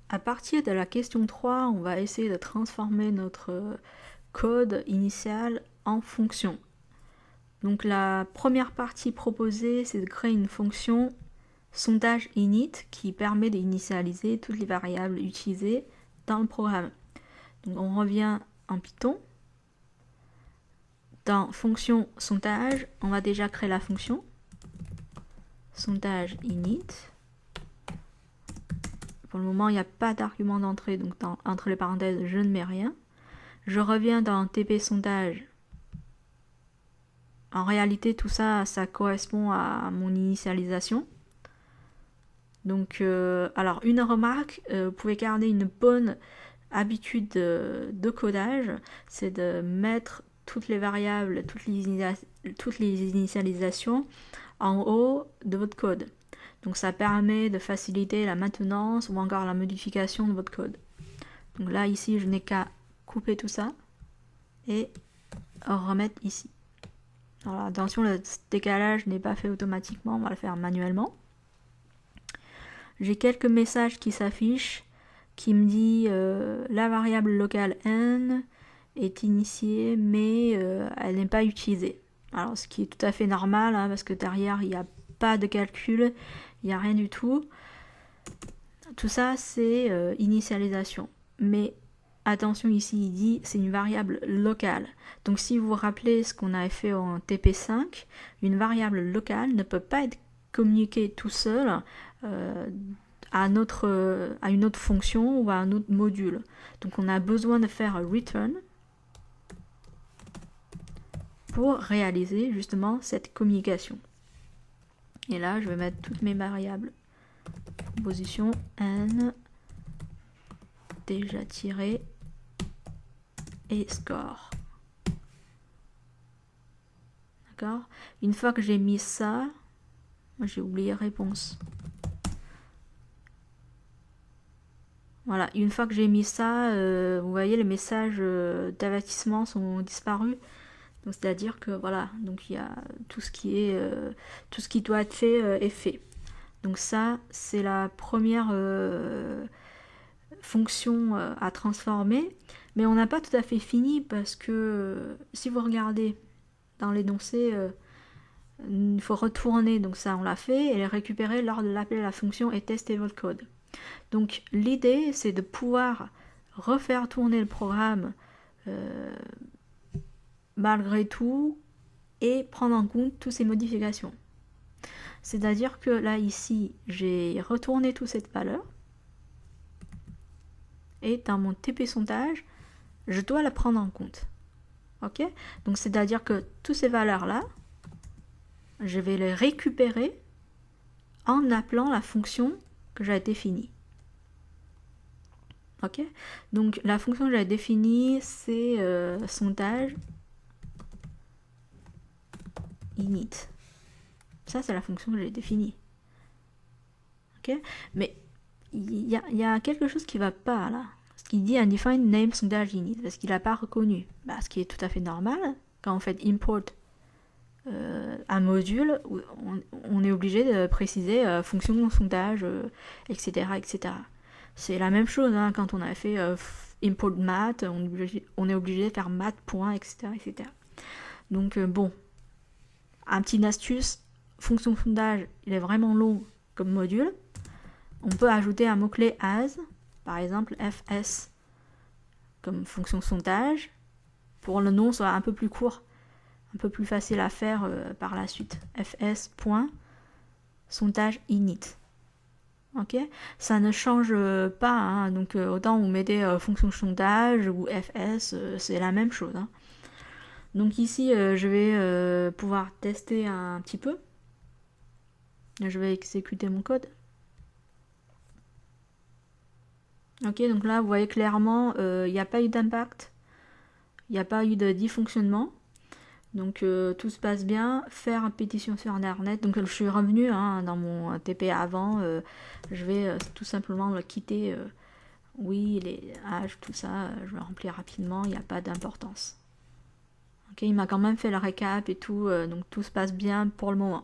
À partir de la question 3, on va essayer de transformer notre code initial en fonction. Donc la première partie proposée, c'est de créer une fonction sondage init qui permet d'initialiser toutes les variables utilisées dans le programme. Donc on revient en Python. Dans fonction sondage, on va déjà créer la fonction sondage init. Pour le moment, il n'y a pas d'argument d'entrée, donc entre les parenthèses, je ne mets rien. Je reviens dans TP sondage. En réalité, tout ça, ça correspond à mon initialisation. Donc, alors, une remarque, vous pouvez garder une bonne habitude de codage, c'est de mettre toutes les variables, toutes les initialisations en haut de votre code. Donc ça permet de faciliter la maintenance ou encore la modification de votre code. Donc là, ici, je n'ai qu'à couper tout ça et remettre ici. Alors attention, le décalage n'est pas fait automatiquement, on va le faire manuellement. J'ai quelques messages qui s'affichent qui me dit la variable locale n est initiée mais elle n'est pas utilisée. Alors ce qui est tout à fait normal hein, parce que derrière il n'y a pas de calcul, il n'y a rien du tout. Tout ça c'est initialisation. Mais attention ici il dit c'est une variable locale. Donc si vous vous rappelez ce qu'on avait fait en TP5, une variable locale ne peut pas être communiquée tout seul à une autre fonction ou à un autre module. Donc on a besoin de faire un return pour réaliser justement cette communication. Et là, je vais mettre toutes mes variables. Position n, déjà tiré, et score. D'accord? Une fois que j'ai mis ça, j'ai oublié réponse. Voilà, une fois que j'ai mis ça, vous voyez les messages d'avertissement sont disparus. Donc c'est-à-dire que voilà, donc il y a tout ce qui doit être fait est fait. Donc ça, c'est la première fonction à transformer, mais on n'a pas tout à fait fini parce que si vous regardez dans l'énoncé, il faut retourner, donc ça on l'a fait, et les récupérer lors de l'appel à la fonction et tester votre code. Donc l'idée c'est de pouvoir refaire tourner le programme malgré tout et prendre en compte toutes ces modifications. C'est-à-dire que là ici j'ai retourné toute cette valeur et dans mon TP sondage je dois la prendre en compte. Ok? Donc c'est-à-dire que toutes ces valeurs là je vais les récupérer en appelant la fonction que j'ai définie. Ok, donc la fonction que j'ai définie c'est sondage init. Ça c'est la fonction que j'ai définie. Ok, mais il y a quelque chose qui va pas là. Parce qu'il dit undefined name sondage init parce qu'il n'a pas reconnu. Bah, ce qui est tout à fait normal quand on fait import un module, on est obligé de préciser fonction sondage, etc., etc. C'est la même chose hein, quand on a fait import math, on est obligé de faire math, point, etc. etc. Donc bon, un petit astuce, fonction sondage, il est vraiment long comme module. On peut ajouter un mot-clé as, par exemple fs, comme fonction sondage, pour le nom soit un peu plus court, un peu plus facile à faire par la suite. fs, point, sondage init. Ok, ça ne change pas, hein, donc autant vous mettez fonction sondage ou fs, c'est la même chose. Hein. Donc ici, je vais pouvoir tester un petit peu. Je vais exécuter mon code. Ok, donc là, vous voyez clairement, il n'y a pas eu d'impact, il n'y a pas eu de dysfonctionnement. Donc tout se passe bien. Faire pétition sur Internet. Donc je suis revenu hein, dans mon TP avant. Je vais tout simplement le quitter. Oui, les âges, tout ça, je vais remplir rapidement. Il n'y a pas d'importance. Ok, il m'a quand même fait le récap et tout. Donc tout se passe bien pour le moment.